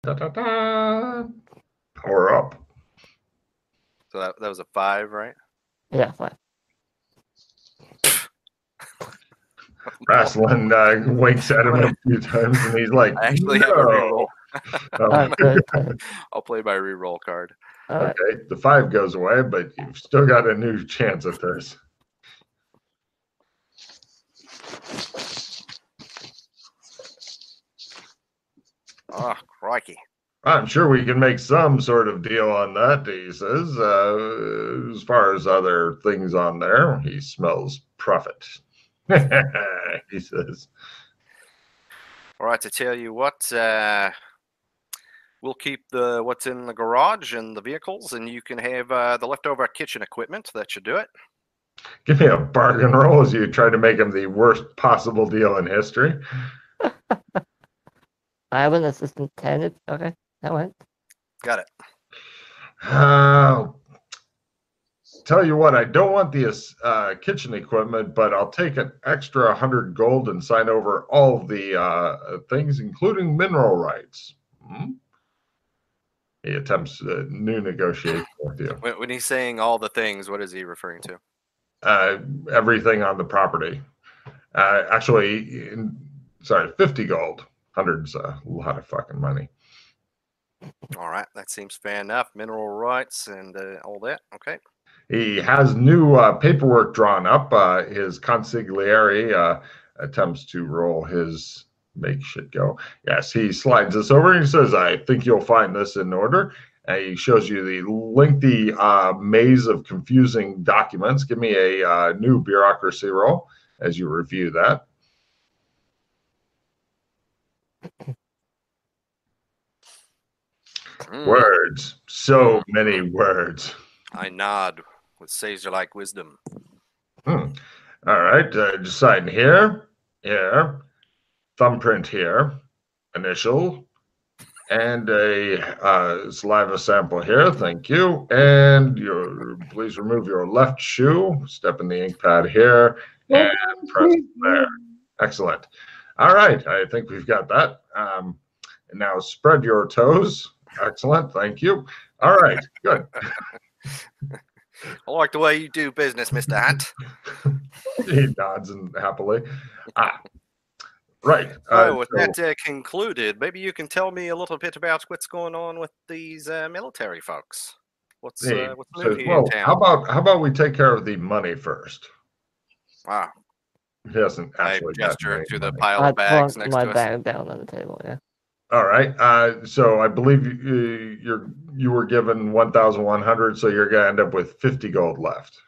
Da-da-da. Power up. So that was a 5, right? Yeah, 5. Rasslin winks at him a few times, and he's like, I actually have a reroll. Good. I'll play my reroll card. Okay, the 5 goes away, but you've still got a new chance at this. Oh, crikey. I'm sure we can make some sort of deal on that, he says. As far as other things on there, he smells profit. He says. All right, to tell you what, we'll keep what's in the garage and the vehicles, and you can have the leftover kitchen equipment. That should do it. Give me a bargain roll as you try to make him the worst possible deal in history. I have an assistant 10. Okay, that went. Got it. Tell you what, I don't want the kitchen equipment, but I'll take an extra 100 gold and sign over all of the things, including mineral rights. He attempts a new negotiation with you. When he's saying all the things, what is he referring to? Everything on the property. Actually, 50 gold. 100's a lot of fucking money. All right, that seems fair enough. Mineral rights and all that. Okay. He has new paperwork drawn up. His consigliere attempts to roll his make shit go. Yes, he slides this over and he says, I think you'll find this in order. He shows you the lengthy maze of confusing documents. Give me a new bureaucracy roll as you review that. Words. So many words. I nod with sage-like wisdom. All right. Just sign here, here, thumbprint here, initial, and a saliva sample here. Thank you. And please remove your left shoe. Step in the ink pad here and press there. Excellent. All right. I think we've got that. And now spread your toes. Excellent. Thank you. All right. Good. I like the way you do business, Mr. Hunt. He nods happily. Right. With that concluded, maybe you can tell me a little bit about what's going on with these military folks. What's new here in town? How about we take care of the money first? Wow. He hasn't actually gestured to the pile of bags next to us. My bag down on the table, yeah. All right. So I believe you were given 1,100, so you're gonna end up with 50 gold left.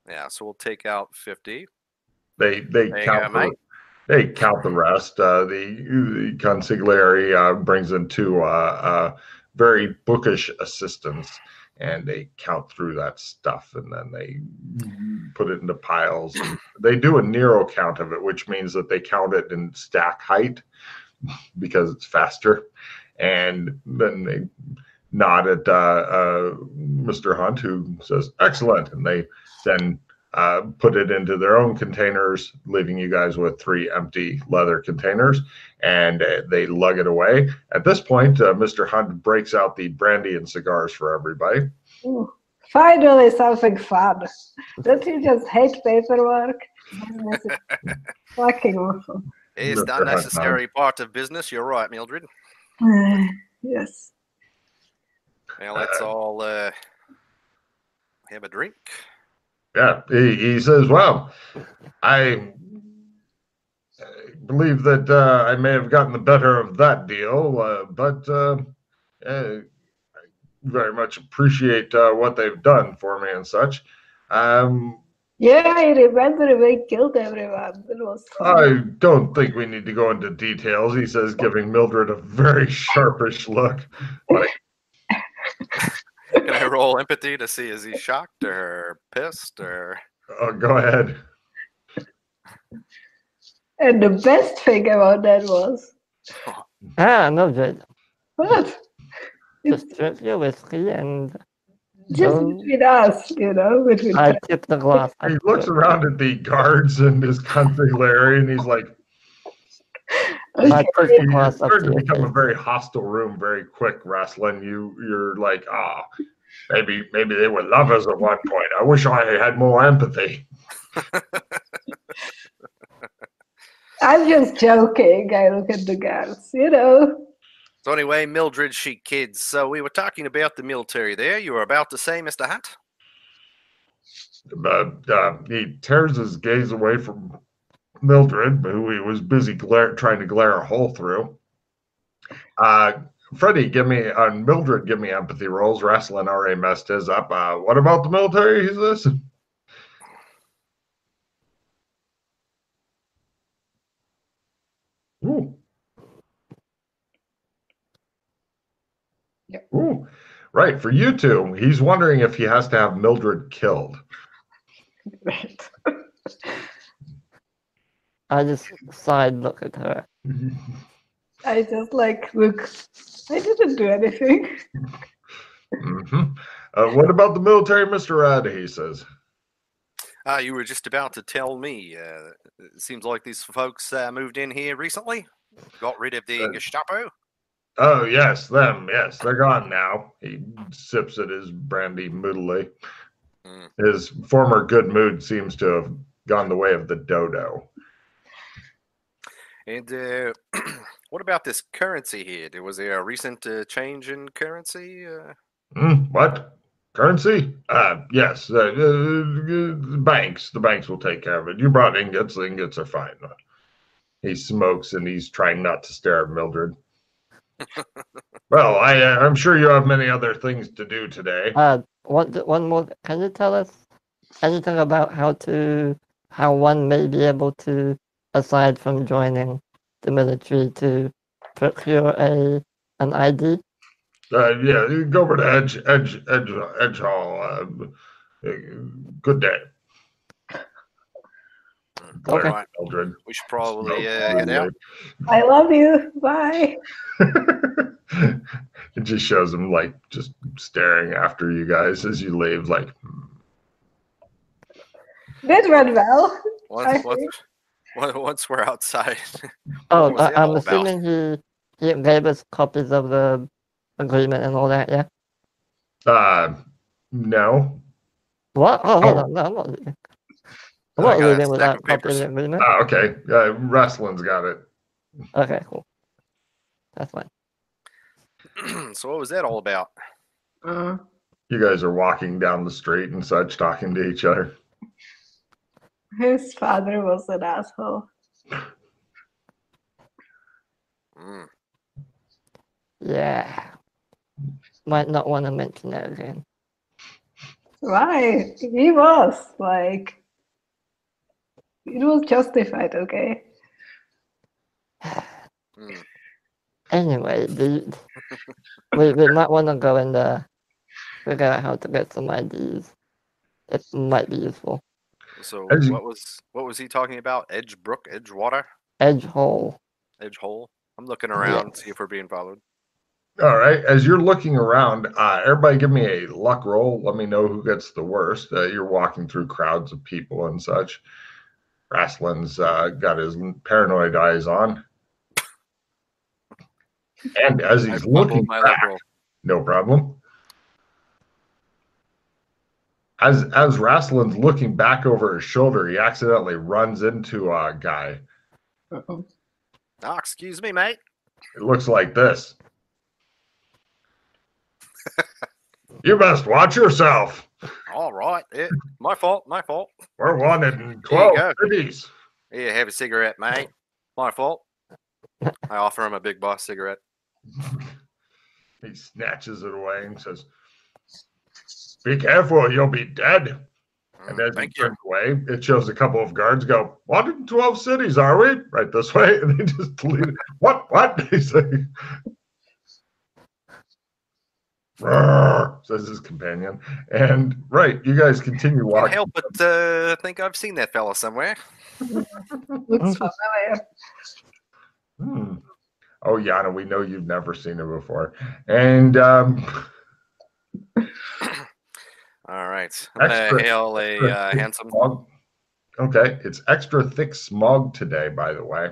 Yeah. So we'll take out 50. They count. They count the rest. The consigliere brings in two very bookish assistants, and they count through that stuff, and then they put it into piles. They do a Nero count of it, which means that they count it in stack height because it's faster. And then they nod at Mr. Hunt, who says, excellent. And they then put it into their own containers, leaving you guys with 3 empty leather containers, and they lug it away. At this point, Mr. Hunt breaks out the brandy and cigars for everybody. Ooh, finally something fun. Don't you just hate paperwork? Fucking awful. It's not necessary part of business. You're right, Mildred. Yes. Well, let's all have a drink. Yeah, he says, well, I believe that I may have gotten the better of that deal, but I very much appreciate what they've done for me and such. Yeah, I remember we killed everyone. It was fun. I don't think we need to go into details, he says, giving Mildred a very sharpish look. Like, can I roll empathy to see is he shocked or pissed or? Oh, go ahead. And the best thing about that was no good. what? Just drink your whiskey and Just between us, between I tip the glass. He looks around at the guards and his consigliere, and he's like, I push the It glass up started to to your become a face. very hostile room very quick, Wrestling. You're like, maybe they were lovers at one point. I wish I had more empathy. I'm just joking. I look at the guns, So anyway, Mildred Chic Kids. So we were talking about the military there. You were about to say, Mr. Hunt? He tears his gaze away from Mildred, who he was busy trying to glare a hole through. Freddie, Mildred, give me empathy rolls. Wrestling already messed his up. What about the military? He says. Ooh. Yep. Ooh. Right, for you two, he's wondering if he has to have Mildred killed. Right. I just side look at her. I just look. I didn't do anything. What about the military, Mr. Ed? He says. You were just about to tell me. It seems like these folks moved in here recently. Got rid of the Gestapo. Oh, yes, them. Yes, they're gone now. He sips at his brandy moodily. His former good mood seems to have gone the way of the dodo. And what about this currency here? Was there a recent change in currency? What? Currency? Yes. The banks will take care of it. You brought ingots. The ingots are fine. He smokes and he's trying not to stare at Mildred. Well, I'm sure you have many other things to do today. One more. Can you tell us anything about how one may be able to, aside from joining the military, to procure an ID? Yeah, you go over to Edge Hall. Good day. Okay. Right. Mildred. We should probably head out. I love you. Bye. It just shows him just staring after you guys as you leave. That went well. Once we're outside. Oh, What was that I'm all assuming he gave us copies of the agreement and all that, yeah? No. What? Oh, hold on. No, I'm not leaving. I'm not leaving without copies of the agreement. Oh, okay. Wrestling's got it. Okay, cool. That's fine. So what was that all about? You guys are walking down the street and such, talking to each other. His father was an asshole. Yeah. Might not want to mention that again. Why? He was it was justified, okay? Anyway, we might want to go and figure out how to get some IDs. It might be useful. So what was he talking about? Edgewater? Edge Hole. Edge Hole. I'm looking around to see if we're being followed. All right. As you're looking around, everybody give me a luck roll. Let me know who gets the worst. You're walking through crowds of people and such. Wrestling's got his paranoid eyes on. And as he's looking back, no problem. As Wrestling's looking back over his shoulder, he accidentally runs into a guy. Oh, excuse me, mate. It looks like this. You best watch yourself. All right. My fault. We're wanted in 12 cities. Here, have a cigarette, mate. My fault. I offer him a Big Boss cigarette. He snatches it away and says, "Be careful, you'll be dead." And as he turns away, it shows a couple of guards go, "Wanted in 12 cities, are we? Right this way." And they just delete it. What? He's like, says his companion. And right, you guys continue walking. Can't help but think I've seen that fella somewhere. Looks familiar. Oh, Yana, we know you've never seen it before. And all right, I'm gonna hail a handsome. Smog. Okay, it's extra thick smog today, by the way.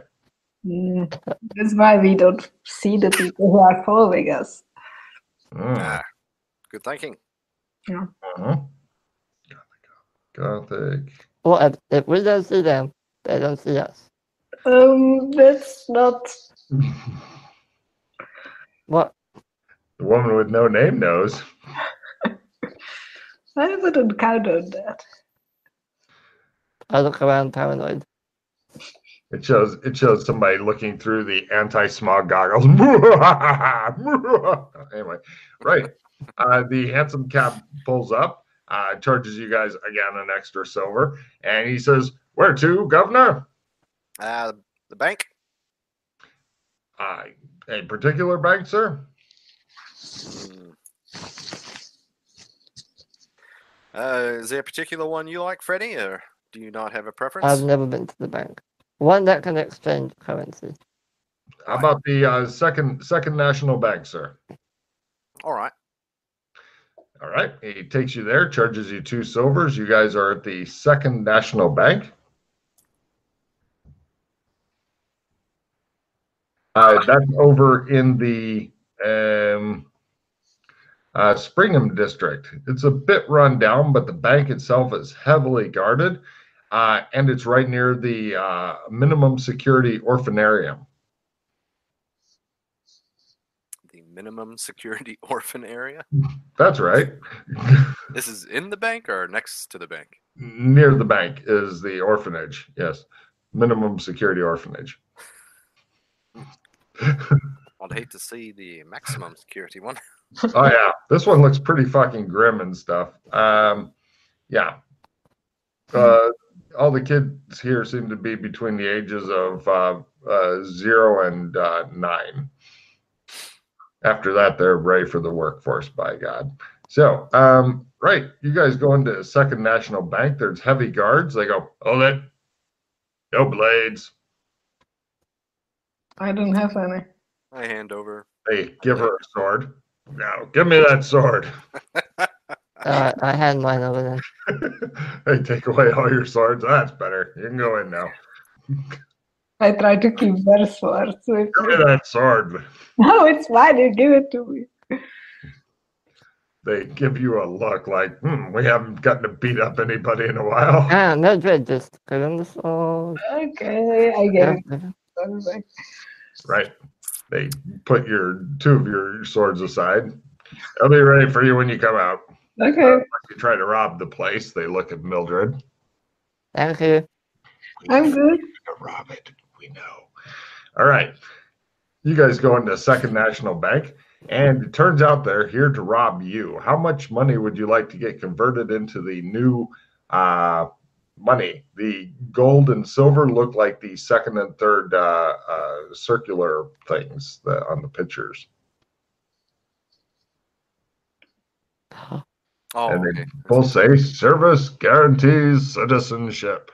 That's why we don't see the people who are following us. Good thinking. Yeah. Gothic. Well, if we don't see them, they don't see us. That's not. What? The woman with no name knows. I wouldn't count on that. I look around paranoid. It shows somebody looking through the anti-smog goggles. Anyway, right. The handsome cab pulls up, charges you guys again an extra silver, and he says, "Where to, Governor?" The bank. A particular bank, sir? Is there a particular one you like, Freddie, or do you not have a preference? I've never been to the bank. One that can exchange currency. How about the second National Bank, sir? All right. All right. He takes you there, charges you 2 silvers. You guys are at the Second National Bank. That's over in the Springham district. It's a bit run down, but the bank itself is heavily guarded, and it's right near the minimum security orphanarium. The minimum security orphan area? That's right. This is in the bank or next to the bank? Near the bank is the orphanage. Yes. Minimum security orphanage. I'd hate to see the maximum security one. Oh yeah, this one looks pretty fucking grim and stuff. Yeah. All the kids here seem to be between the ages of 0 and 9. After that, they're ready for the workforce, by God. So, right, you guys go into Second National Bank. There's heavy guards. They go, "Hold it. No blades." I don't have any. I hand over. They give her a sword. "Now, give me that sword." I hand mine over there. They take away all your swords. That's better. You can go in now. I try to keep their swords with Give me. me that sword. No, it's fine. You give it to me. They give you a look like, we haven't gotten to beat up anybody in a while. Mildred, just give him the sword. Okay, I get it. Right. They put 2 of your swords aside. They'll be ready for you when you come out. Okay. If you try to rob the place, they look at Mildred. Thank you. I'm good. To rob it, we know. All right. You guys go into Second National Bank, and it turns out they're here to rob you. How much money would you like to get converted into the new money? The gold and silver look like the second and third circular things on the pictures. Oh, and okay. they both say service guarantees citizenship.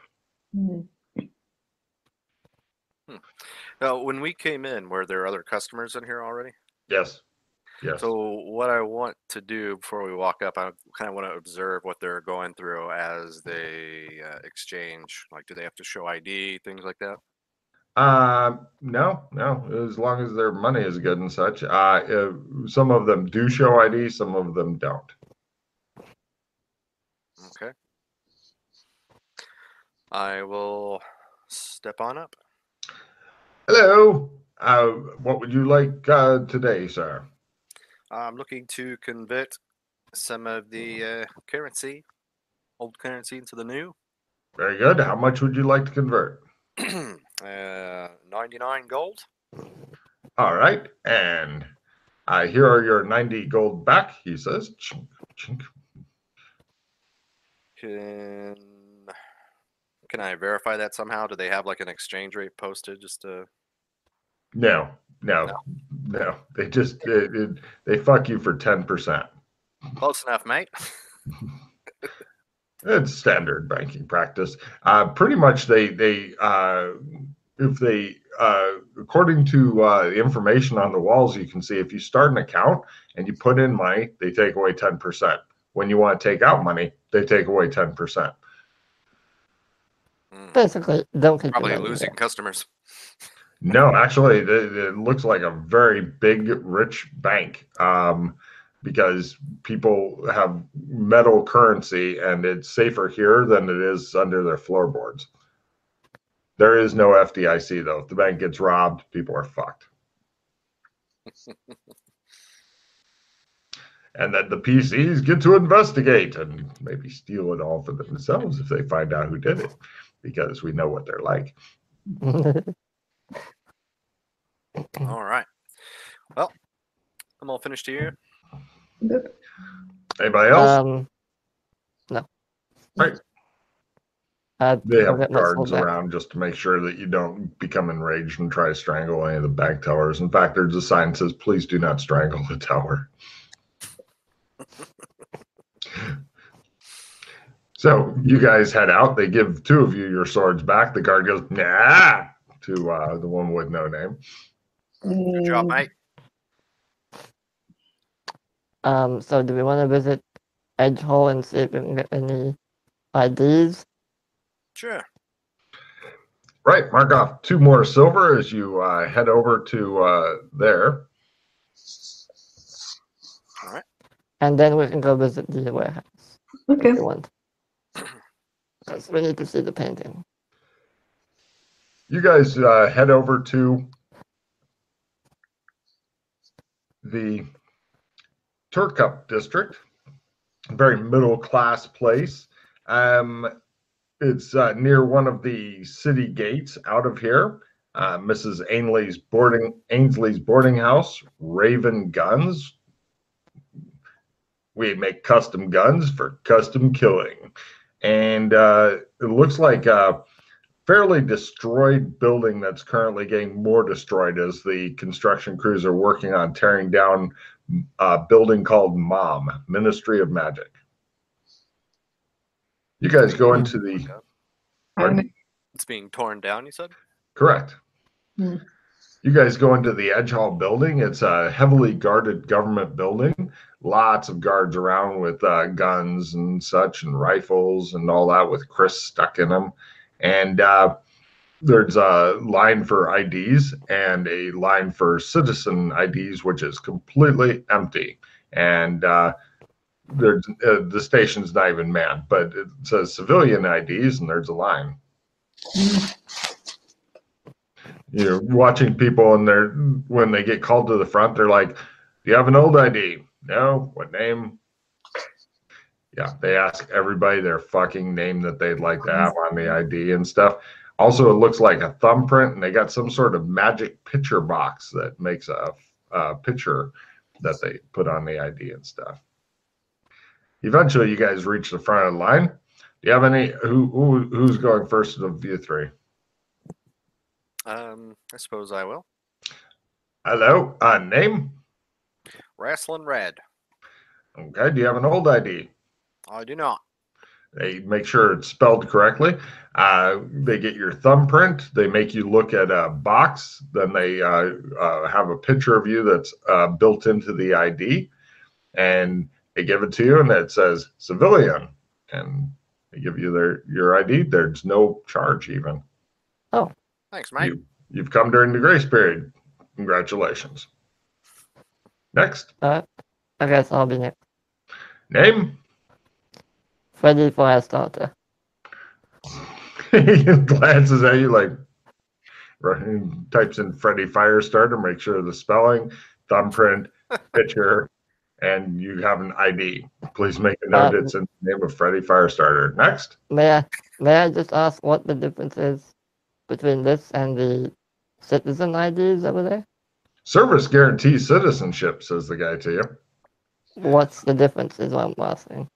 Now, when we came in, were there other customers in here already? Yes. Yes. So what I want to do before we walk up, I kind of want to observe what they're going through as they exchange. Like, do they have to show ID, things like that? No. As long as their money is good and such. Some of them do show ID, some of them don't. Okay. I will step on up. Hello. What would you like today, sir? I'm looking to convert some of the old currency into the new. Very good. How much would you like to convert? 99 gold. All right. And here are your 90 gold back, he says. Chink, chink. Can I verify that somehow? Do they have like an exchange rate posted just to... No. They just they fuck you for 10%. Close enough, mate. It's standard banking practice. Pretty much if they according to the information on the walls, you can see if you start an account and you put in money, they take away 10%. When you want to take out money, they take away 10%. Basically, don't keep Probably losing customers. No, actually, it looks like a very big, rich bank because people have metal currency, and it's safer here than it is under their floorboards. There is no FDIC, though. If the bank gets robbed, people are fucked. And then the PCs get to investigate and maybe steal it all for themselves if they find out who did it, because we know what they're like. All right. Well, I'm all finished here. Good. Anybody else? No. Right. They have guards around just to make sure that you don't become enraged and try to strangle any of the bank tellers. In fact, there's a sign that says, "Please do not strangle the teller." So you guys head out. They give two of you your swords back. The guard goes, "Nah," to the one with no name. Good job, mate. So do we want to visit Edgehole and see if we can get any IDs? Sure. Right. Mark off 2 more silver as you head over to there. All right. And then we can go visit the warehouse. Okay. If you want. Because we need to see the painting. You guys head over to the Turkup district, a very middle-class place. It's near one of the city gates out of here. Mrs. Ainsley's boarding house, Raven Guns. We make custom guns for custom killing. And it looks like a fairly destroyed building that's currently getting more destroyed as the construction crews are working on tearing down a building called MOM, Ministry of Magic. You guys go into the... It's being torn down, you said? Correct. You guys go into the Edgehole building. It's a heavily guarded government building. Lots of guards around with guns and such and rifles and all that with Chris stuck in them. And there's a line for IDs and a line for citizen IDs, which is completely empty. And there's the station's not even manned, but it says civilian IDs and there's a line. You're watching people and when they get called to the front, they're like, "Do you have an old ID?" "No." "What name?" Yeah, they ask everybody their fucking name that they'd like to have on the ID and stuff. Also, it looks like a thumbprint, and they got some sort of magic picture box that makes a picture that they put on the ID and stuff. Eventually, you guys reach the front of the line. Do you have any? Who's going first of you three? I suppose I will. Hello. Name? Wrestling Red. Okay. Do you have an old ID? I do not. They make sure it's spelled correctly. They get your thumbprint. They make you look at a box. Then they have a picture of you that's built into the ID. And they give it to you, and it says civilian. And they give you your ID. There's no charge even. Oh. Thanks, mate. You've come during the grace period. Congratulations. Next. I guess I'll be next. Name? Freddy Firestarter. He glances at you like, types in Freddy Firestarter, make sure the spelling, thumbprint, picture, and you have an ID. Please make a note it's in the name of Freddy Firestarter. Next. May I just ask what the difference is between this and the citizen IDs over there? Service guarantees citizenship, says the guy to you. What's the difference is what I'm asking.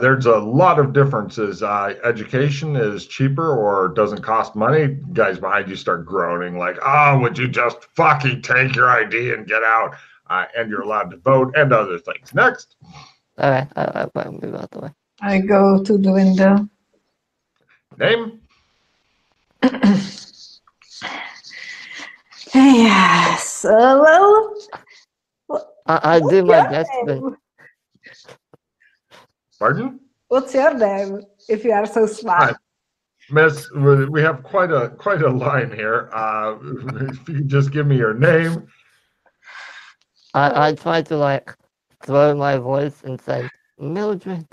There's a lot of differences. Education is cheaper or doesn't cost money. Guys behind you start groaning like, "Oh, would you just fucking take your ID and get out?" And you're allowed to vote and other things. Next. All right, I'll move out the way. I go to the window. Name? Yes. Well, I do my best. Pardon? what's your name? If you are so smart. Miss, we have quite a line here. If you could just give me your name. I try to like throw my voice and say, Mildred.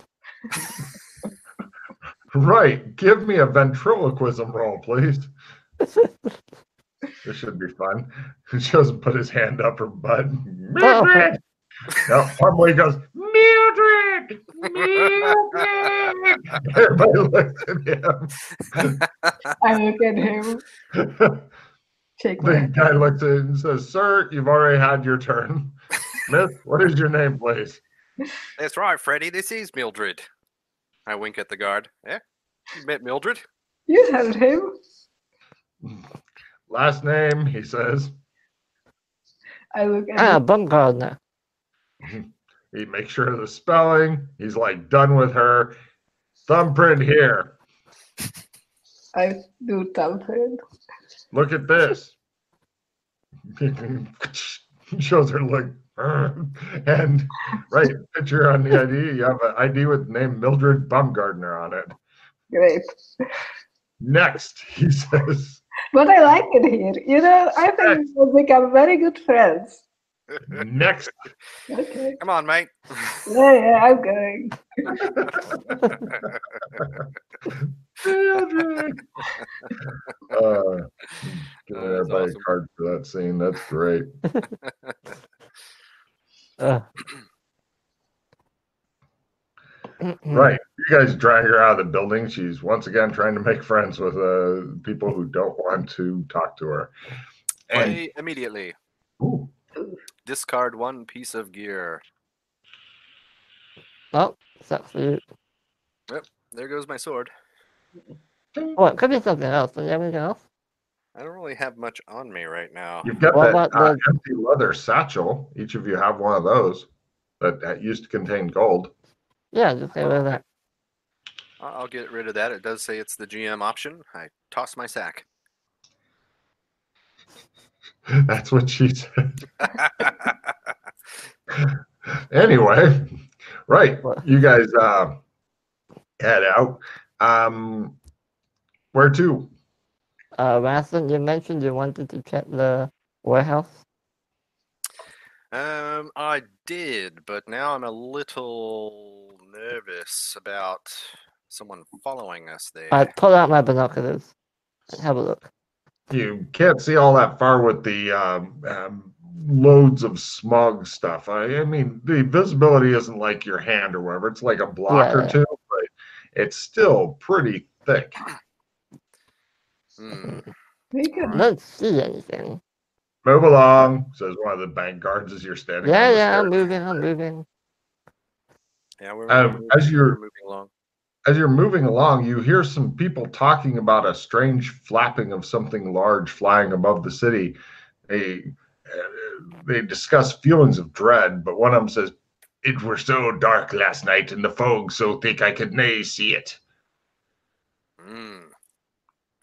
Right. Give me a ventriloquism roll, please. This should be fun. He doesn't put his hand up her butt. Mildred! No, Harmony goes, Mildred! Mildred! Everybody looks at him. I look at him. Shake my The head. guy looks at it and says, Sir, you've already had your turn. Miss, what is your name, please? That's right, Freddy. This is Mildred. I wink at the guard. Yeah, you met Mildred. You told him. Last name, he says. I look at him. Baumgartner. He makes sure of the spelling. He's like done with her. Thumbprint here. I do thumbprint. Look at this. Shows her look. And right, picture on the ID. You have an ID with the name Mildred Baumgartner on it. Great. Next, he says. But I like it here. You know, I think we'll become very good friends. Next. Okay. Come on, mate. Yeah, I'm going. Mildred. Give everybody awesome. a card for that scene. That's great. Right. You guys drag her out of the building. She's once again trying to make friends with people who don't want to talk to her. And Play immediately. ooh, Discard one piece of gear. Oh, sucks for you. There goes my sword. Oh, it could be something else. Do you have anything else? I don't really have much on me right now. you've got What that about the- empty leather satchel. Each of you have one of those that used to contain gold. Yeah, just get rid of that. I'll get rid of that. It does say it's the GM option. I toss my sack. That's what she said. Anyway, right. What? You guys head out. Where to? Rastin, you mentioned you wanted to check the warehouse. I did, but now I'm a little nervous about someone following us there. I pull out my binoculars and have a look. You can't see all that far with the loads of smog stuff. I mean, the visibility isn't like your hand or whatever. It's like a block or two, but it's still pretty thick. Hmm. We I could. don't see anything. Move along, says one of the bank guards as you're standing. on the Yeah, I'm stairs. moving. Yeah, we're As you're moving along. As you're moving along, you hear some people talking about a strange flapping of something large flying above the city. They discuss feelings of dread, but one of them says, "It were so dark last night, and the fog so thick I could nae see it."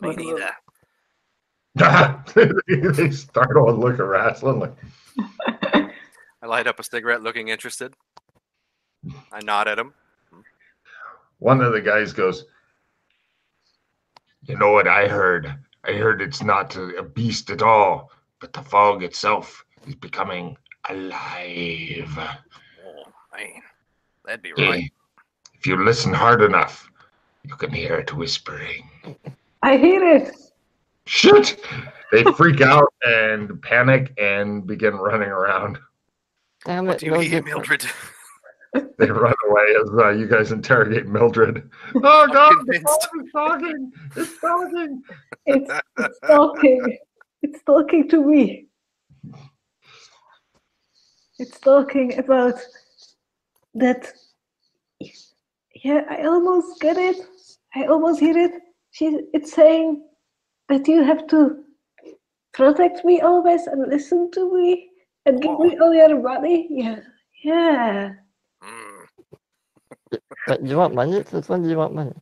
Me neither. They startle and look at Rasslin like, I light up a cigarette looking interested. I nod at him. one of the guys goes, "You know what I heard? I heard it's not a beast at all, but the fog itself is becoming alive. Oh, man. That'd be Yeah. right. If you listen hard enough, you can hear it whispering." I hear it. Shit! They freak out and panic and begin running around. Damn What it, do you no hear, good- Mildred? They run away as you guys interrogate Mildred. Oh God! The convinced. fog is talking! It's talking! It's talking. It's talking to me. It's talking about that. Yeah, I almost get it. I almost hear it. It's saying that you have to protect me always and listen to me and give me all your money. Yeah. Mm. But you want money? Since when do you want money?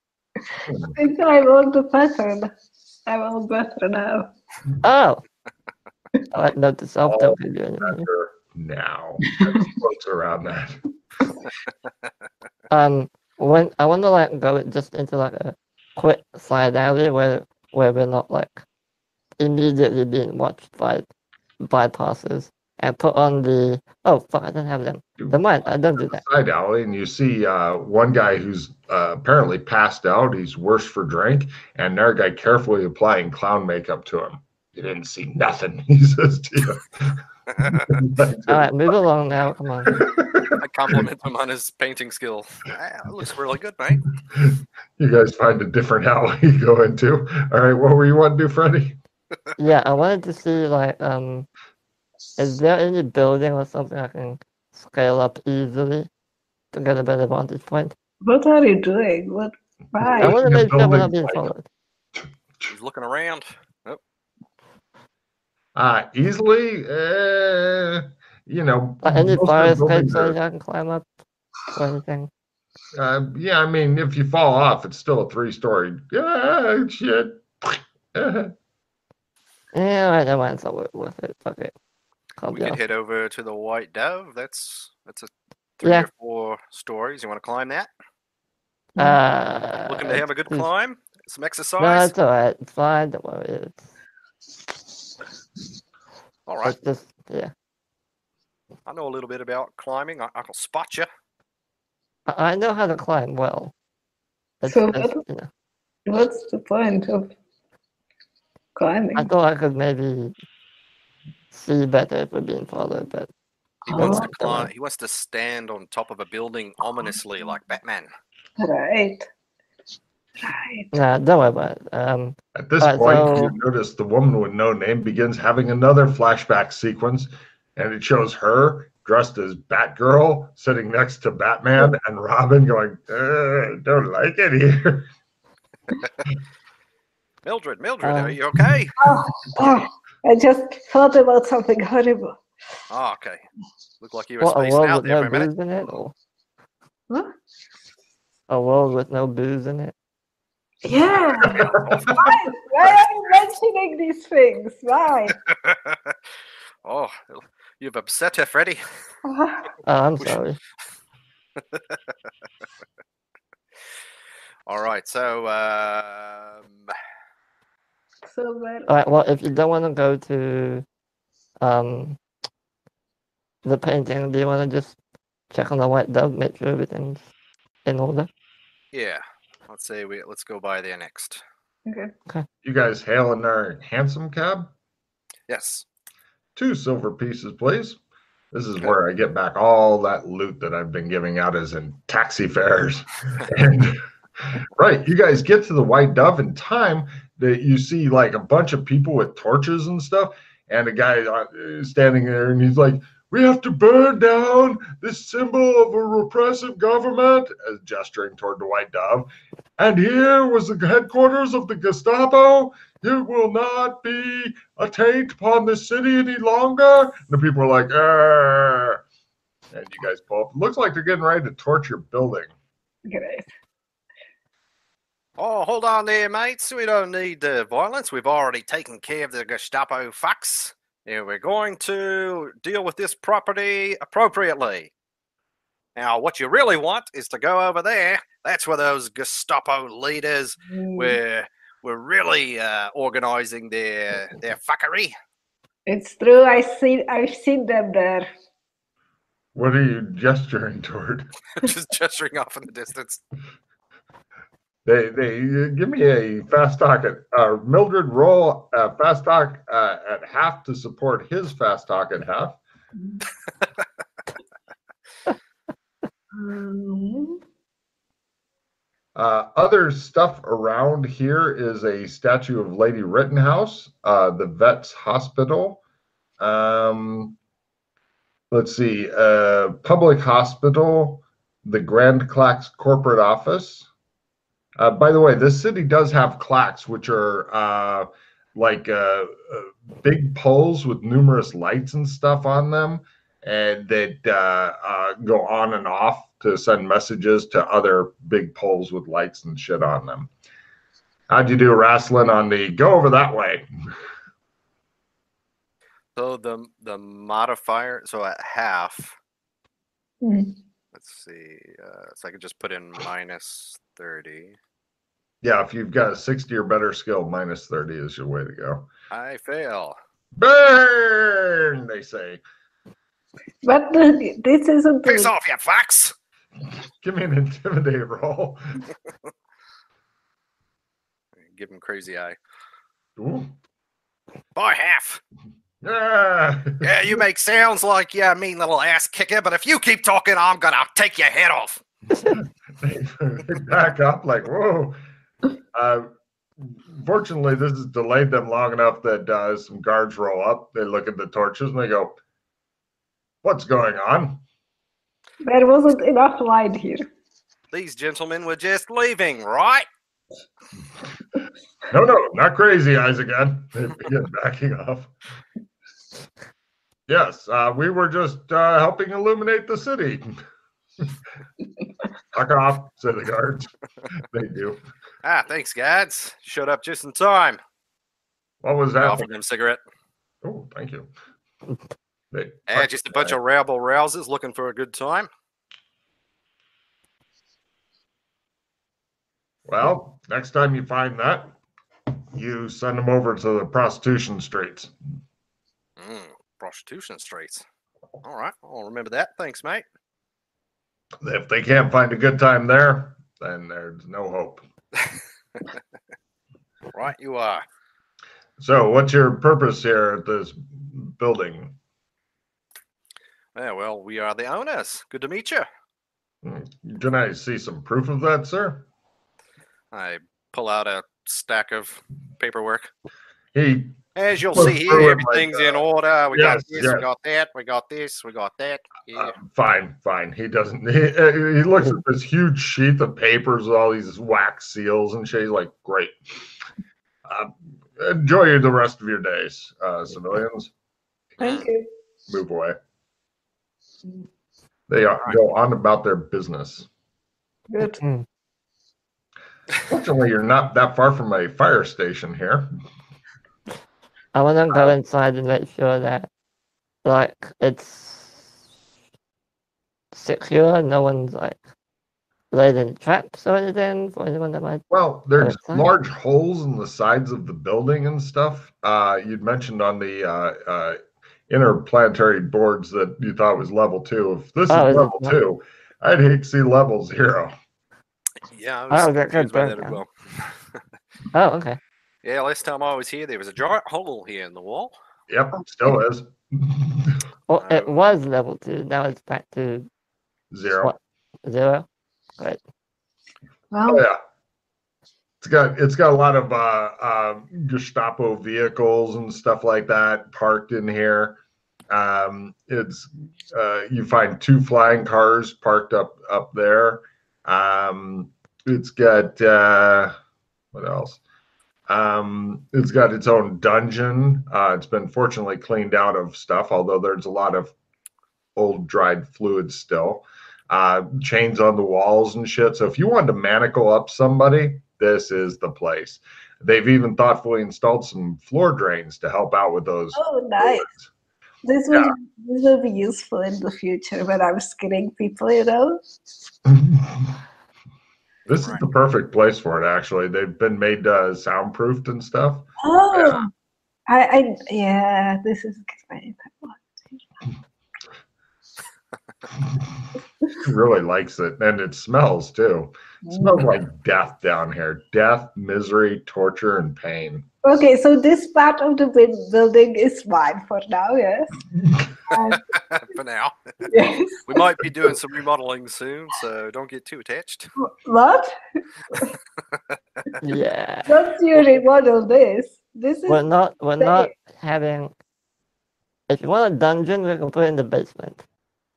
Since I want the pattern, I want better now. Oh! I like note to self, don't give you any money. Better now. That floats around that. When I want to like go just into like a quick side alley where we're not like immediately being watched by bypassers, and put on the fuck, I don't have them. Never mind, I don't do that. Side alley, and you see one guy who's apparently passed out. He's worse for drink, and another guy carefully applying clown makeup to him. You didn't see nothing, he says to you. All right, move along now. Come on. I compliment him on his painting skill. It looks really good, mate. You guys find a different alley you go into. All right, what were you want to do, Freddie? Yeah, I wanted to see like is there any building or something I can scale up easily to get a better vantage point? What are you doing? What? I Why? want to make sure we're building not being like- followed. He's looking around. Easily, you know. Any most of fire the buildings escapes are- I can climb up or anything? yeah, I mean, if you fall off, it's still a 3-story. Yeah, shit. Yeah, all right, never mind. It's not worth it. Fuck it. Calm We down. could head over to the White Dove. That's a 3 Yeah. or 4 stories. You want to climb that? Uh, Looking to have a good just- climb? Some No, exercise? it's alright. It's fine. Don't worry. All right. It's just, yeah. I know a little bit about climbing. I can spot you. I know how to climb well. So you know, What's the point of climbing? I thought I could maybe see better if we're being followed, but He wants Oh. to climb. He wants to stand on top of a building ominously, like Batman. Right. Right. nah, don't worry about it. At this Alright, point, so- you notice the woman with no name begins having another flashback sequence, and it shows her dressed as Batgirl sitting next to Batman and Robin going, don't like it here. Mildred, are you okay? Oh, I just thought about something horrible. Oh, okay. Looked like you were What, a spacing world out with there no for a minute. booze in it? Or What? a world with no booze in it? Yeah. Why are you mentioning these things? Why? Oh, you've upset her, Freddy. Oh, I'm Which- sorry. All right, so So well, Alright, well, if you don't want to go to the painting, do you want to just check on the White Dove, make sure everything's in order? yeah, let's go by there next. okay. You guys hailing our handsome cab? Yes. 2 silver pieces, please. This is where I get back all that loot that I've been giving out as in taxi fares. And right, you guys get to the White Dove in time that you see like a bunch of people with torches and stuff, and a guy standing there, and he's like, "We have to burn down this symbol of a repressive government," gesturing toward the White Dove. "And here was the headquarters of the Gestapo. It will not be a taint upon the city any longer." And the people are like, "Arr." And you guys pull up. Looks like they're getting ready to torch your building. Great. Oh, hold on there, mates. We don't need violence. We've already taken care of the Gestapo fucks. And we're going to deal with this property appropriately. Now, what you really want is to go over there. That's where those Gestapo leaders were really organizing their fuckery. It's true. I've seen them there. What are you gesturing toward? Just gesturing off in the distance. They give me a fast talk at Mildred roll fast talk at half to support his fast talk at half. Other stuff around here is a statue of Lady Rittenhouse, the Vets Hospital. Let's see, Public Hospital, the Grand Clacks Corporate Office. By the way, this city does have clacks, which are like big poles with numerous lights and stuff on them, and that go on and off to send messages to other big poles with lights and shit on them. How'd you do, wrestling on the go over that way? So the modifier, so at half, Mm. let's see, so I could just put in minus 30. Yeah, if you've got a 60 or better skill, minus 30 is your way to go. I fail. Burn, they say. But this isn't. Piss off, you fox! Give me an intimidate roll. Give him crazy eye. Ooh. By half. Ah. Yeah, you make sounds like you're a mean little ass kicker, but if you keep talking, I'm gonna take your head off. They back up like, whoa. Fortunately, this has delayed them long enough that some guards roll up. They look at the torches and they go, "What's going on?" There wasn't enough light here. These gentlemen were just leaving, right? No, not crazy eyes again. They begin backing off. Yes, we were just helping illuminate the city. Fuck off, said the guards. They do. Ah, thanks, guards. Showed up just in time. What was I that? offered them a cigarette. Oh, thank you. Just a bunch of rabble-rousers looking for a good time. Well, next time you find that, you send them over to the prostitution streets. Prostitution streets. All right, I'll remember that. Thanks, mate. If they can't find a good time there, then there's no hope. Right, you are. So, what's your purpose here at this building? Yeah, well, we are the owners. Good to meet you. Can I see some proof of that, sir? I pull out a stack of paperwork. Look As you'll see through here, it like, everything's in order. We got yes, this, yes. we got that, we got this, we got that. Yeah. Fine. He doesn't. He looks at this huge sheet of papers with all these wax seals and shit. He's like, great. Enjoy the rest of your days, civilians. Thank you. Move away. They go on about their business. Good. Fortunately, you're not that far from a fire station here. I want to go inside and make sure that, like, it's secure. No one's like laid in traps or anything for anyone that might. Well, there's outside. large holes in the sides of the building and stuff. You'd mentioned on the interplanetary boards that you thought was level 2. If this is level 2, I'd hate to see level 0. Yeah, I was confused by that burnt as well. Oh, okay. Yeah, last time I was here, there was a giant hole here in the wall. Yep, still is. Well, it was level 2. Now it's back to 0. what? 0. Great. Well, Oh yeah, it's got a lot of Gestapo vehicles and stuff like that parked in here. It's you find 2 flying cars parked up there. It's got what else? It's got its own dungeon. It's been fortunately cleaned out of stuff, although there's a lot of old dried fluids still. Chains on the walls and shit. So if you wanted to manacle up somebody, this is the place. They've even thoughtfully installed some floor drains to help out with those. oh, nice. This will be useful in the future when I'm skinning people, you know? This is the perfect place for it, actually. They've been made soundproofed and stuff. Oh, yeah. This is great. He really likes it, and it smells too. It smells like death down here. Death, misery, torture, and pain. Okay, so this part of the building is mine for now, yes? For now. Yes. We might be doing some remodeling soon, so don't get too attached. What? Yeah. Don't you remodel this? This is We're not having. If you want a dungeon, we can put it in the basement.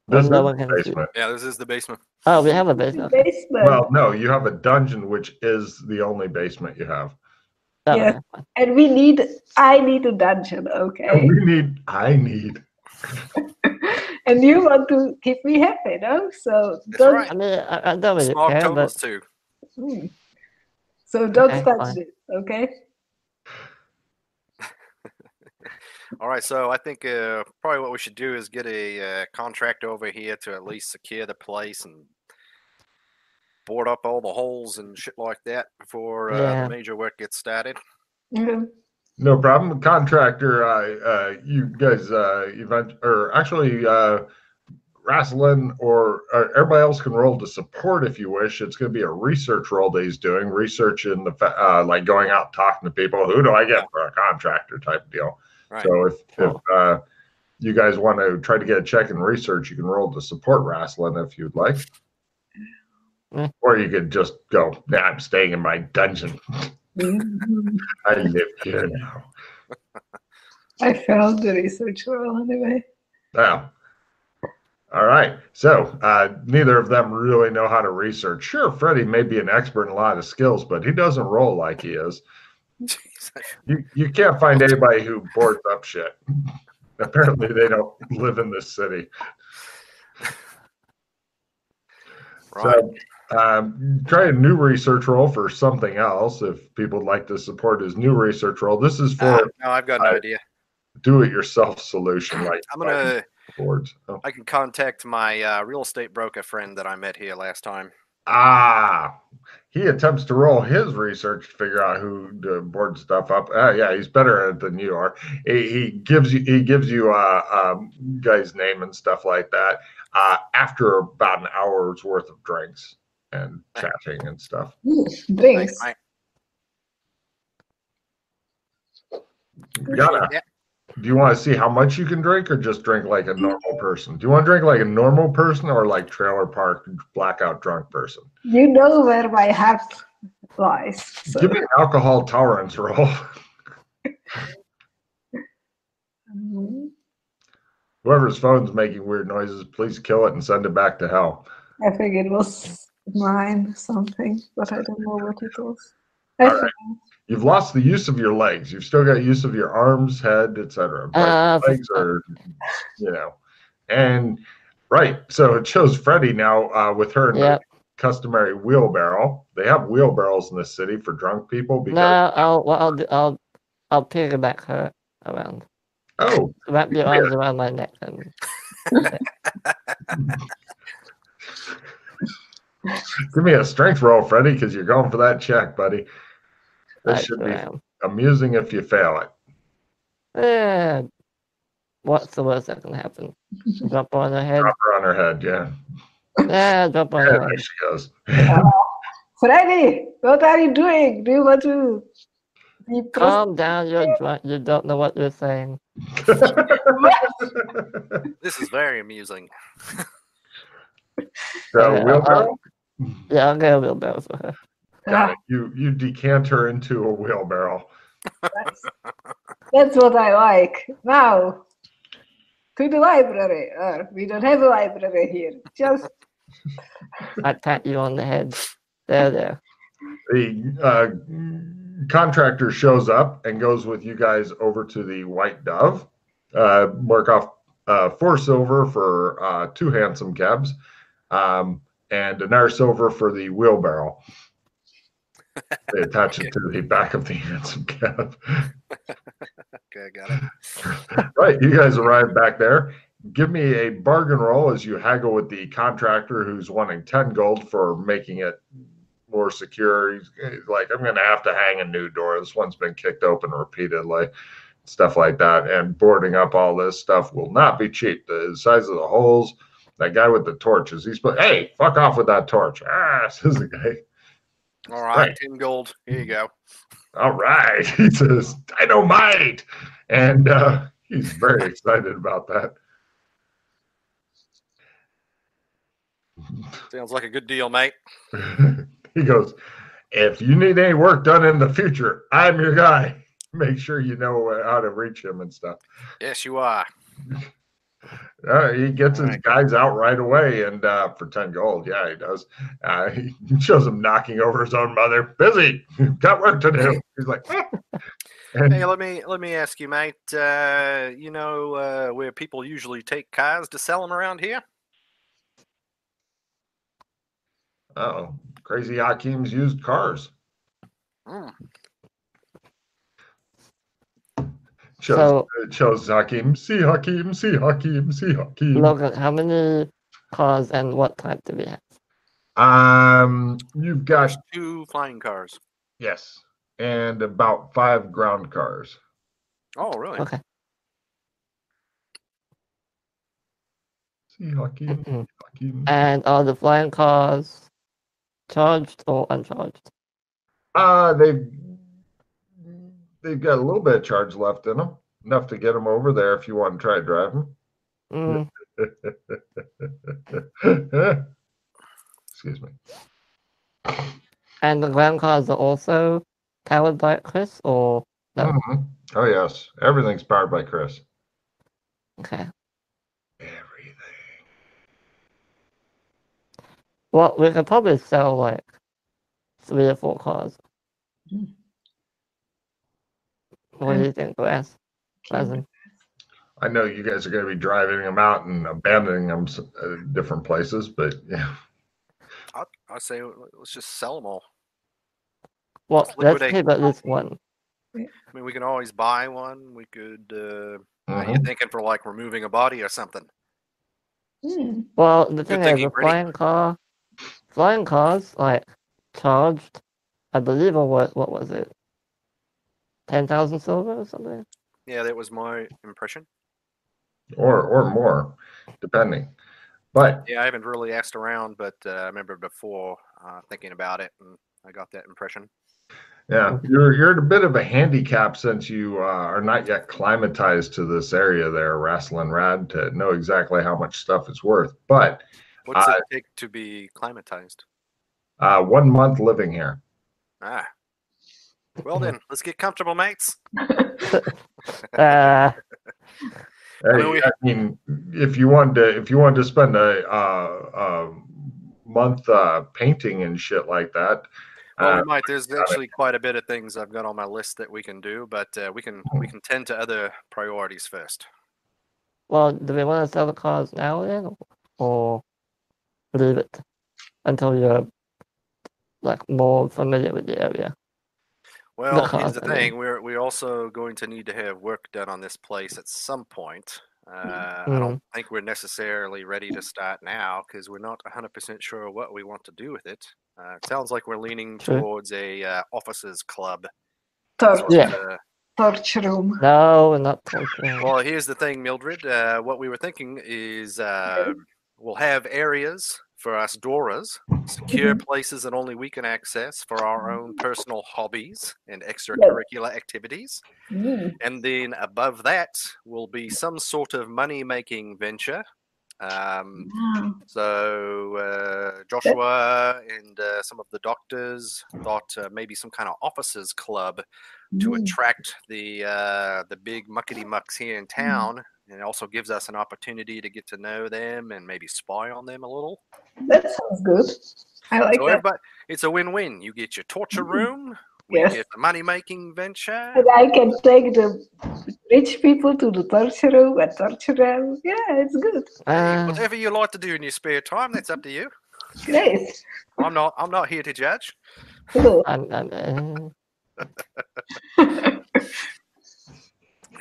This is no the one can see. basement. Yeah, this is the basement. Oh, we have a the basement. basement. Well, no, you have a dungeon, which is the only basement you have. Oh, Yes. okay, fine. And I need a dungeon, okay? I need. And you want to keep me happy, no? So That's don't. right. I mean, I don't really Smog care, totals but too. So don't Okay, touch fine. this, okay? All right, so I think probably what we should do is get a contract over here to at least secure the place and board up all the holes and shit like that before Yeah. the major work gets started. Yeah. No problem. Contractor, you guys, Rasslin or everybody else can roll to support if you wish. It's going to be a research roll that he's doing, research in the like going out talking to people. Who do I get for a contractor type deal? Right. So if you guys want to try to get a check in research, you can roll to support Rasslin if you'd like. Or you could just go, nah, I'm staying in my dungeon. I live here now. I failed the research roll anyway. Wow. All right. So neither of them really know how to research. Sure, Freddie may be an expert in a lot of skills, but he doesn't roll like he is. You can't find anybody who boards up shit. Apparently, they don't live in this city. Right. So try a new research roll for something else if people would like to support his new research roll. This is for no, I've got no idea. Do-it-yourself solution. Like I'm gonna. boards. Oh. I can contact my real estate broker friend that I met here last time. He attempts to roll his research to figure out who to board stuff up. Yeah, he's better at it than you are. He gives you guy's name and stuff like that after about an hour's worth of drinks and chatting and stuff. Drinks. Do you want to see how much you can drink or just drink like a normal person? Do you want to drink like a normal person or like trailer park blackout drunk person? You know where my heart lies. So. Give me an alcohol tolerance roll. Whoever's phone's making weird noises, please kill it and send it back to hell. I think it was 9 something, but I don't know what it was. Right. You've lost the use of your legs. You've still got use of your arms, head, etc. But legs are, and right. So it shows Freddie now with her customary wheelbarrow. They have wheelbarrows in the city for drunk people. Because I'll piggyback her around. Oh, wrap your arms around my neck and. Give me a strength roll, Freddie, because you're going for that check, buddy. This should be amusing if you fail it. What's the worst that can happen? Drop on her head? Drop her on her head, yeah. Yeah, drop on her head. There she goes. Freddie, what are you doing? Do you want to be Calm down, you're drunk. You don't know what you're saying. This is very amusing. Wheelbarrow? I'll get a wheelbarrow for her. Got it. You decant her into a wheelbarrow. That's what I like. Now, to the library. We don't have a library here. Just I pat you on the head. There. The contractor shows up and goes with you guys over to the White Dove. Mark off 4 silver for 2 handsome cabs, and another silver for the wheelbarrow. They attach it to the back of the handsome cab. Okay, got it. Right, you guys arrive back there. Give me a bargain roll as you haggle with the contractor who's wanting 10 gold for making it more secure. He's like, I'm going to have to hang a new door. This one's been kicked open repeatedly, stuff like that. And boarding up all this stuff will not be cheap. The size of the holes, that guy with the torches, hey, fuck off with that torch. Says the guy. All right, 10 gold. Here you go. All right. He says, dynamite. And he's very excited about that. Sounds like a good deal, mate. He goes, if you need any work done in the future, I'm your guy. Make sure you know how to reach him and stuff. Yes, you are. He gets his guys out right away, and for 10 gold, yeah, he does. He shows him knocking over his own mother. Busy, got work to do. He's like, hey, let me ask you, mate. You know where people usually take cars to sell them around here? Oh, Crazy Hakeem's used cars. Shows Hakeem. See Hakeem. Logan, how many cars and what type do we have? You've got There's 2 flying cars. yes, and about 5 ground cars. Oh, really? Okay. See, Hakeem. Mhm. Hakeem. And are the flying cars charged or uncharged? They've got a little bit of charge left in them, enough to get them over there if you want to try to drive them. Mm, Excuse me. and the ground cars are also powered by Chris, or no? Mhm. Oh yes, everything's powered by Chris. Okay. Everything. Well, we could probably sell like 3 or 4 cars. Mm. What do you think, Wes? Can- I know you guys are going to be driving them out and abandoning them different places, but yeah. I say let's just sell them all. Well, let's liquidate. keep at least one. I mean, we can always buy one. We could. Are you Mhm. thinking for like removing a body or something? Mm. Well, the thing is, thinking, a Brittany. flying cars, like, charged, I believe, or what was it? 10,000 silver or something? Yeah, that was my impression. Or more, depending. But Yeah, I haven't really asked around, but I remember before thinking about it, and I got that impression. yeah, you're at a bit of a handicap since you are not yet climatized to this area there, Rasslin Rad, to know exactly how much stuff is worth. But What's it take to be climatized? 1 month living here. Ah. Well then, let's get comfortable, mates. Hey, I mean, if you wanted to spend a month painting and shit like that. Well, we might. There's actually quite a bit of things I've got on my list that we can do, but we can tend to other priorities first. Well, do we want to sell the cars now then, or leave it until you're like more familiar with the area? Well, here's the thing: we're also going to need to have work done on this place at some point. I don't think we're necessarily ready to start now because we're not 100% sure what we want to do with it. It sounds like we're leaning towards a officers club. Torch room. No, not torch room. Well, here's the thing, Mildred. What we were thinking is we'll have areas for us Doras, secure places that only we can access for our own personal hobbies and extracurricular activities. And then above that will be some sort of money-making venture. So Joshua and some of the doctors thought maybe some kind of officers club to attract the big muckety mucks here in town, and it also gives us an opportunity to get to know them and maybe spy on them a little. That sounds good. I like that. But it's a win-win. You get your torture room. We get the money-making venture. And I can take the rich people to the torture room and torture them. Yeah, it's good. Whatever you like to do in your spare time, that's up to you. Great. I'm not here to judge. Cool.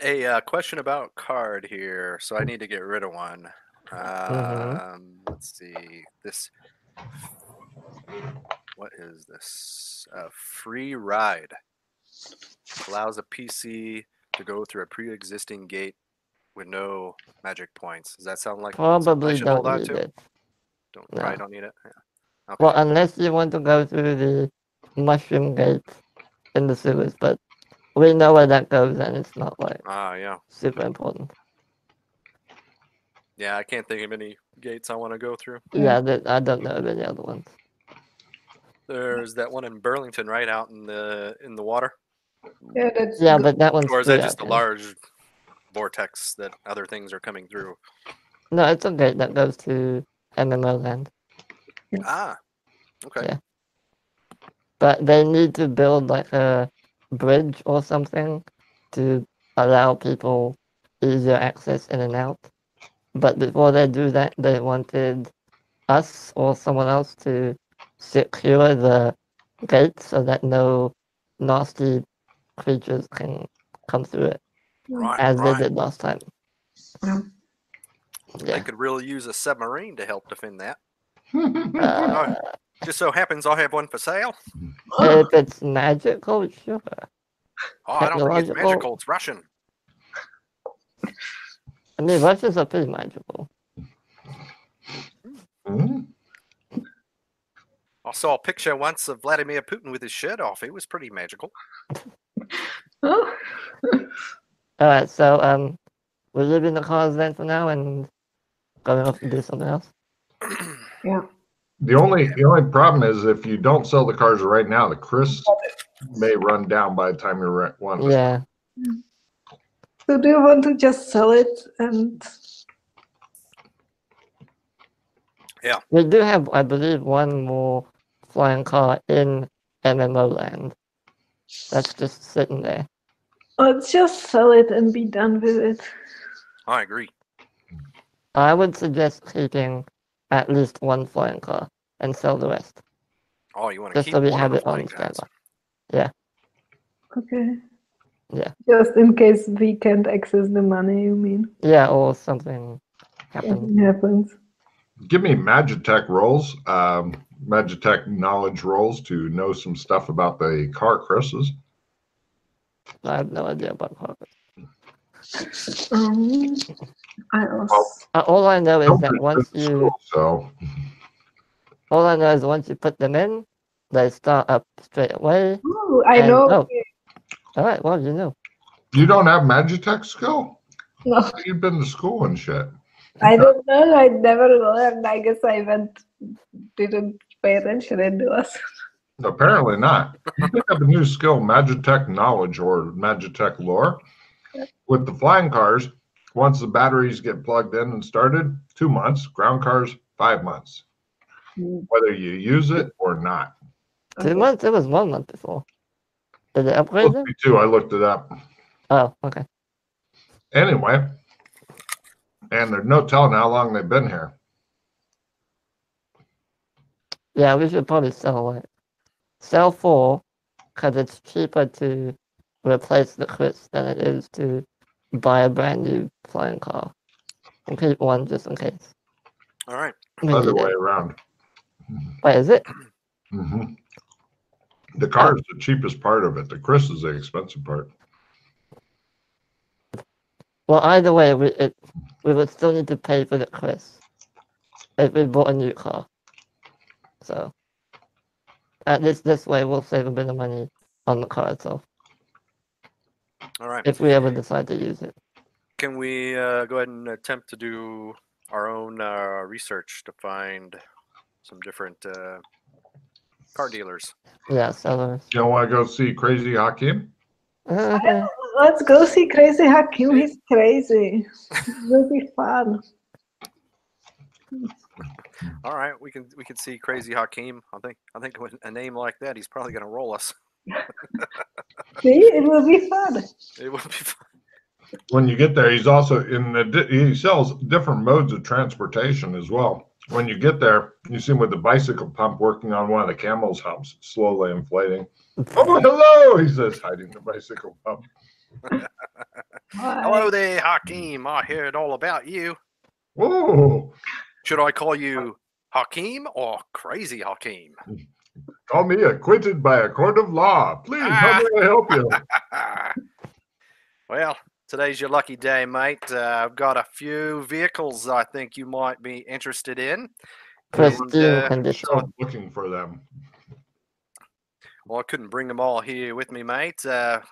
A question about card here. So I need to get rid of one. Let's see. This. What is this? Free ride. Allows a PC to go through a pre-existing gate with no magic points. Does that sound like probably don't need it? Probably don't need it. Yeah. Okay. Well, unless you want to go through the mushroom gate in the sewers, but we know where that goes, and it's not like super important. Yeah, I can't think of any gates I want to go through. Yeah, I don't know of any other ones. There's that one in Burlington, right out in the water. Yeah, but that one's. Or is that just a large vortex that other things are coming through? No, it's a gate that goes to MMO land. Ah, okay. Yeah. But they need to build like a bridge or something to allow people easier access in and out. But before they do that, they wanted us or someone else to secure the gate so that no nasty creatures can come through it, as they did last time. They could really use a submarine to help defend that. Just so happens I have one for sale. If it's magical, sure. Oh, I don't think it's Technological? magical. It's Russian. I mean, Russians are pretty magical. Mhm. I saw a picture once of Vladimir Putin with his shirt off. It was pretty magical. Oh, Alright, so we're leaving the cars then for now and going off to do something else. yeah. The only problem is if you don't sell the cars right now, the Chris may run down by the time you want. Yeah. So do you want to just sell it and We do have, I believe, one more flying car in MMO land. That's just sitting there. let's just sell it and be done with it? I agree. I would suggest keeping at least one flying car and sell the rest. Oh, you want to Just keep so we one have of the it on flying cars. standby. Okay. Yeah. Just in case we can't access the money, you mean? Yeah, or something happens. Something happens. Give me Magitech rolls, Magitech knowledge rolls to know some stuff about the car Chris's. I have no idea about cars. I also. All I know is that once you all I know is once you put them in, they start up straight away. Ooh, I And- know. oh. Alright, well you know. You don't have Magitech skill? No, You've been to school and shit. I don't know. I never learned. I guess I didn't pay attention in class. Apparently not. You pick up a new skill, Magitech knowledge or Magitech lore. With the flying cars, once the batteries get plugged in and started, 2 months. Ground cars, 5 months. Whether you use it or not. 2 months? It was 1 month before. Did they upgrade them? Me too. I looked it up. Oh, okay. Anyway, and there's no telling how long they've been here. Yeah, we should probably sell it. Sell 4, because it's cheaper to replace the Chris than it is to buy a brand new flying car. And keep 1 just in case. All right. We Other need it. way around. Wait, is it? hmm The car is the cheapest part of it. The Chris is the expensive part. Well, either way, we would still need to pay for the Chris if we bought a new car. So, at least this way, we'll save a bit of money on the car itself All right. if we ever decide to use it. Can we go ahead and attempt to do our own research to find some different car dealers? Yeah, sellers. You don't want to go see Crazy Hakim? Let's go see Crazy Hakim. He's crazy. It will be fun. All right, we can see Crazy Hakim. I think with a name like that, he's probably going to roll us. See, it will be fun. It will be fun. When you get there, he's also he sells different modes of transportation as well. When you get there, you see him with the bicycle pump working on one of the camel's humps, slowly inflating. Oh, hello, he says, hiding the bicycle pump. Hello there, Hakim. I heard all about you. Whoa, Should I call you Hakim or Crazy Hakim? call me acquitted by a court of law. Please, how may I help you? Well, today's your lucky day, mate. I've got a few vehicles I think you might be interested in. Pristine condition. Sure, I'm looking for them. Well, I couldn't bring them all here with me, mate.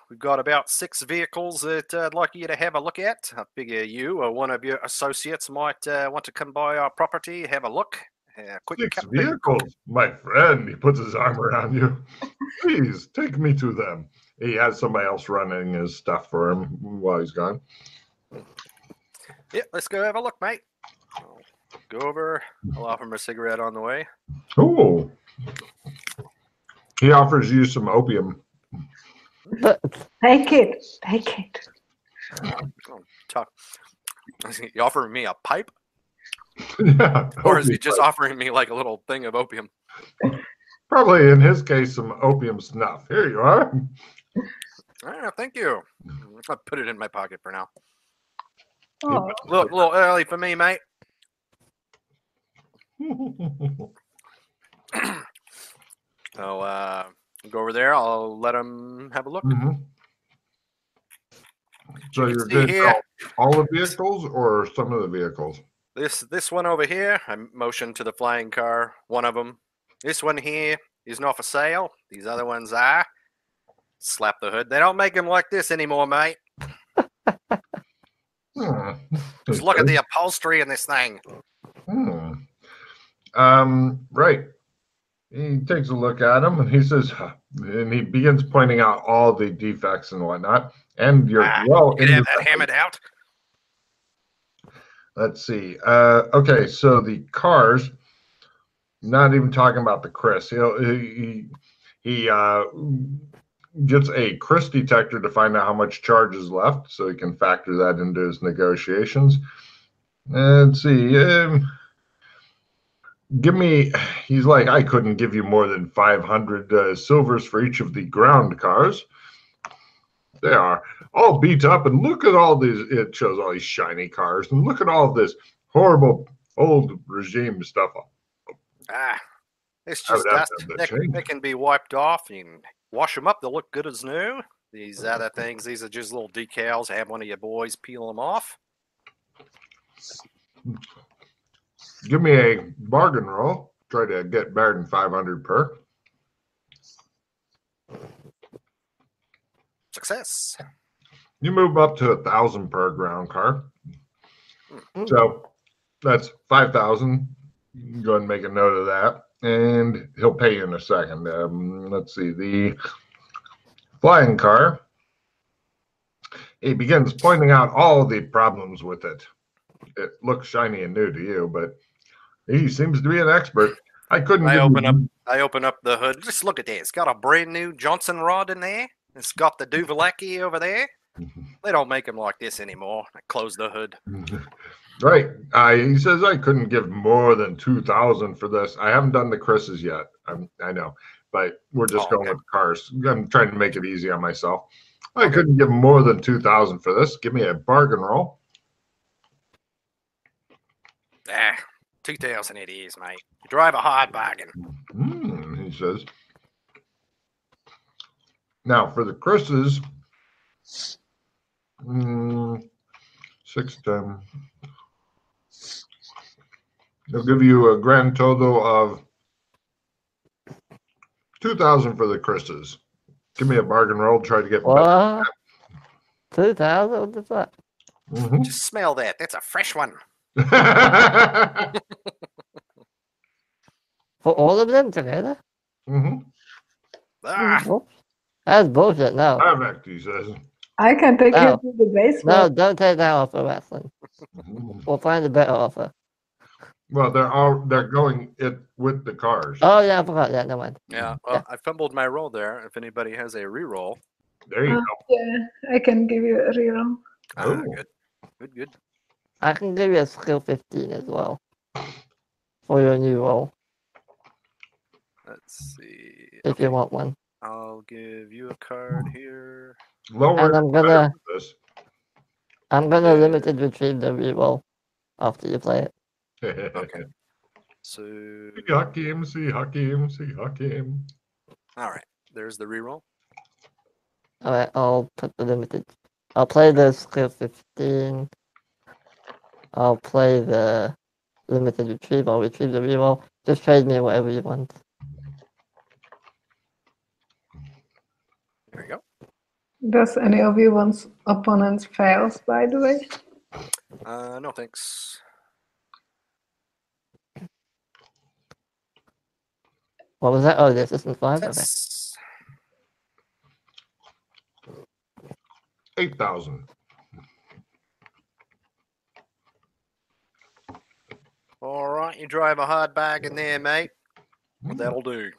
We've got about 6 vehicles that I'd like you to have a look at. I figure you or one of your associates might want to come by our property, have a look. Quick 6 vehicles, my friend. He puts his arm around you. Please take me to them. He has somebody else running his stuff for him while he's gone. Yeah, let's go have a look, mate. I'll go over. I'll offer him a cigarette on the way. Oh. He offers you some opium. Take it. Take it. Oh, tough. Is he offering me a pipe? Yeah. Or is he opium just pipe. offering me like a little thing of opium? Probably in his case some opium snuff. Here you are. All right, thank you. I'll put it in my pocket for now. Oh, A little early for me, mate. So go over there. I'll let him have a look. Mm-hmm. So You you're can see good here. all the vehicles or some of the vehicles? This one over here, I motioned to the flying car, one of them. This one here is not for sale. These other ones are. Slap the hood. They don't make them like this anymore, mate. Just look at the upholstery in this thing. Right. He takes a look at them and he says, and he begins pointing out all the defects and whatnot. And you're well you can have that hammered out. Let's see. Okay, so the cars. Not even talking about the Chris. He gets a Chris detector to find out how much charge is left, so he can factor that into his negotiations. Let's see. Give me. He's like, I couldn't give you more than 500 silvers for each of the ground cars. They are all beat up, and look at all these. It shows all these shiny cars, and look at all this horrible old regime stuff. It's just dust. They can be wiped off. You can wash them up. They'll look good as new. These other things, these are just little decals. Have one of your boys peel them off. Give me a bargain roll. Try to get better than 500 per. Success. You move up to 1,000 per ground car. So that's 5,000. You can go ahead and make a note of that. And he'll pay you in a second. Let's see. The flying car. He begins pointing out all the problems with it. It looks shiny and new to you, but he seems to be an expert. I open up the hood. Just look at that. It's got a brand new Johnson rod in there. It's got the Duvalaki over there. They don't make them like this anymore. I close the hood. Right. He says I couldn't give more than 2,000 for this. I haven't done the Chris's yet. I know, but we're just going with cars. I'm trying to make it easy on myself. I couldn't give more than 2,000 for this. Give me a bargain roll. 2,000 it is, mate. You drive a hard bargain. He says. Now for the Chris's, 6 times. They'll give you a grand total of 2,000 for the Chris's. Give me a bargain roll. Try to get better. 2,000? What is that? Just smell that. That's a fresh one. For all of them together? That's bullshit. No. Perfect, he says. I can take you to the basement. No, don't take that offer, wrestling. We'll find a better offer. Well, they're going it with the cars. Oh yeah, I forgot that. No mind. Yeah, well, I fumbled my roll there. If anybody has a reroll, there you go. Yeah, I can give you a reroll. Good. I can give you a skill 15 as well for your new roll. Let's see. If you want one. I'll give you a card here. And I'm gonna limited retrieve the reroll after you play it. Okay. So Hakim. All right. There's the reroll. All right. I'll put the limited. I'll play the skill 15. I'll play the limited retrieve. I'll retrieve the reroll. Just trade me whatever you want. There we go. Does any of you want opponents fails, by the way? No thanks. What was that? Oh, the assistant 5? Okay. 8,000. All right, you drive a hard bag in there, mate. Well, that'll do.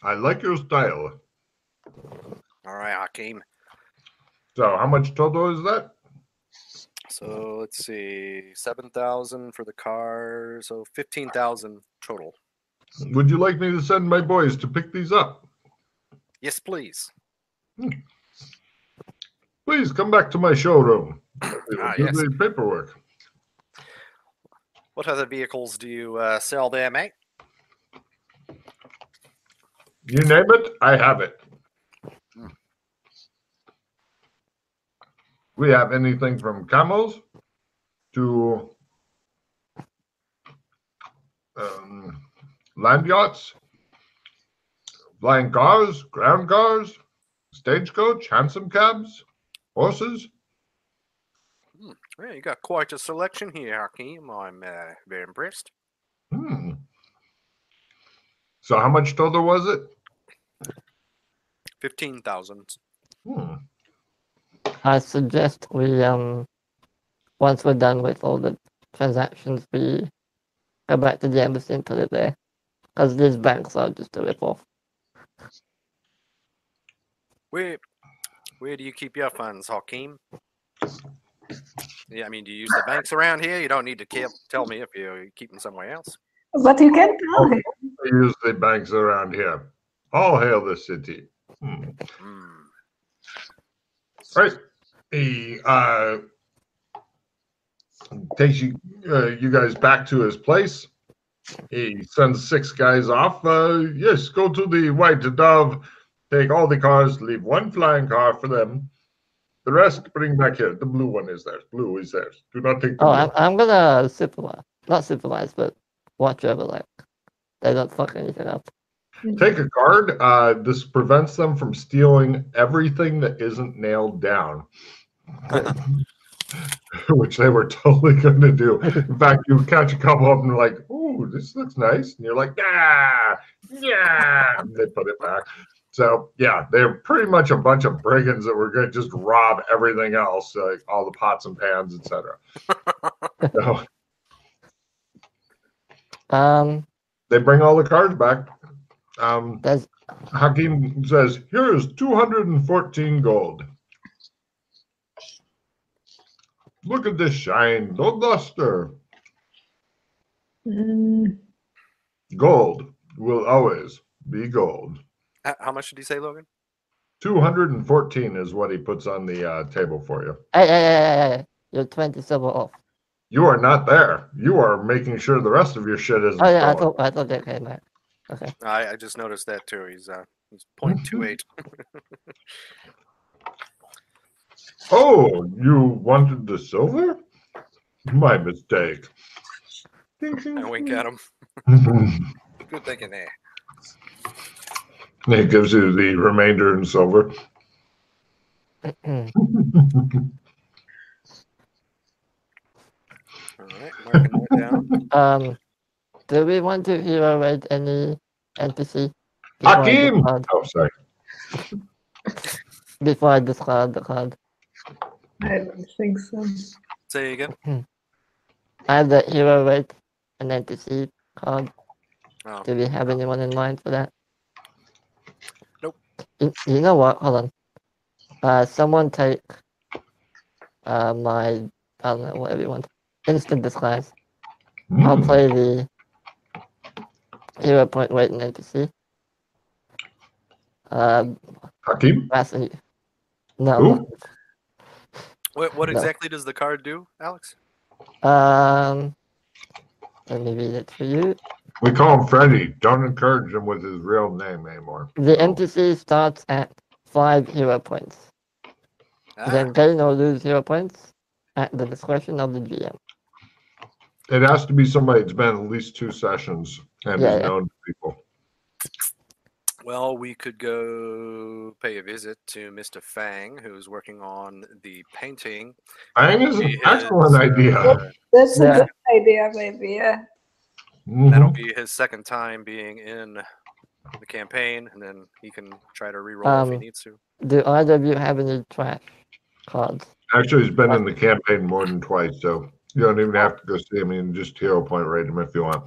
I like your style. All right, Hakim. So, how much total is that? So let's see, 7,000 for the car, so 15,000 total. Would you like me to send my boys to pick these up? Yes, please. Please come back to my showroom. Yes. The paperwork. What other vehicles do you sell there, mate? You name it, I have it. We have anything from camels to land yachts, flying cars, ground cars, stagecoach, hansom cabs, horses. Yeah, you got quite a selection here, Hakeem. I'm very impressed. So how much total was it? 15,000. I suggest we once we're done with all the transactions, we go back to the embassy and put it there, because these banks are just a rip-off. Where do you keep your funds, Hakeem? Yeah, I mean, do you use the banks around here? You don't need to tell me if you keep them somewhere else. But you can tell him. I use the banks around here. All hail the city. Right. He takes you guys back to his place. He sends 6 guys off. Yes, go to the White Dove, take all the cars, leave 1 flying car for them. The rest bring back here. The blue one is theirs. Blue is theirs. Do not take the blue. I'm gonna not supervise, but watch over, like, they don't fuck anything up. Take a card. This prevents them from stealing everything that isn't nailed down. Which they were totally going to do. In fact, you catch a couple of them like, "Ooh, this looks nice," and you're like, "Yeah, yeah." And they put it back. So yeah, they're pretty much a bunch of brigands that were going to just rob everything else, like all the pots and pans, etc. So, they bring all the cards back. Hakeem says, "Here's 214 gold. Look at this shine, no luster. Gold will always be gold." How much did he say, Logan? 214 is what he puts on the table for you. Hey, you're 20 silver off. You are not there. You are making sure the rest of your shit isn't stolen. I thought they came back. Okay. I just noticed that too. He's 0.28. Oh, you wanted the silver? My mistake. I wink at him. Good thinking there. It gives you the remainder in silver. All right, marking that down. Do we want to hero raid any NPC? Hakeem! Oh, sorry. Before I discard the card. I don't think so. Say again. I have the hero raid an NPC card. Oh. Do we have anyone in mind for that? Nope. You know what? Hold on. Someone take my, I don't know, whatever you want. Instant disguise. I'll play the hero point wait in NPC. Hakeem? No. What exactly does the card do, Alex? Let me read it for you. We call him Freddy. Don't encourage him with his real name anymore. The NPC starts at 5 hero points. Then gain or lose hero points at the discretion of the GM. It has to be somebody that's been at least 2 sessions and is known to people. Well, we could go pay a visit to Mr. Fang, who's working on the painting. Fang is an excellent idea. That's a good idea, maybe, yeah. That'll be his second time being in the campaign, and then he can try to re-roll if he needs to. Do either of you have any trash cards? Actually, he's been in the campaign more than twice, so you don't even have to go see him. You can just hero point rate him if you want.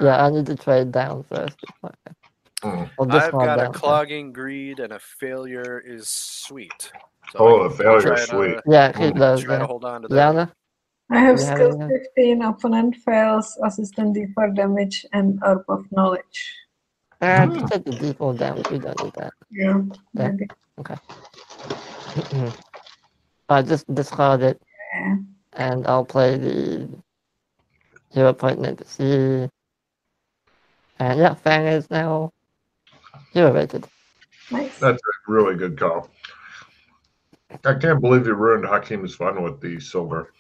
Yeah, I need to trade down first. I've got a clogging greed and a failure is sweet. So a failure is sweet. Yeah, keep those. Try to hold on to that. Yana? I have skill 15, opponent fails, assistant D4 damage, and Herb of Knowledge. Just take the default damage, we don't need that. Yeah, maybe. Okay. I just discard it, and I'll play the hero point NPC. And yeah, Fang is now Hero rated. Nice. That's a really good call. I can't believe you ruined Hakeem's fun with the silver.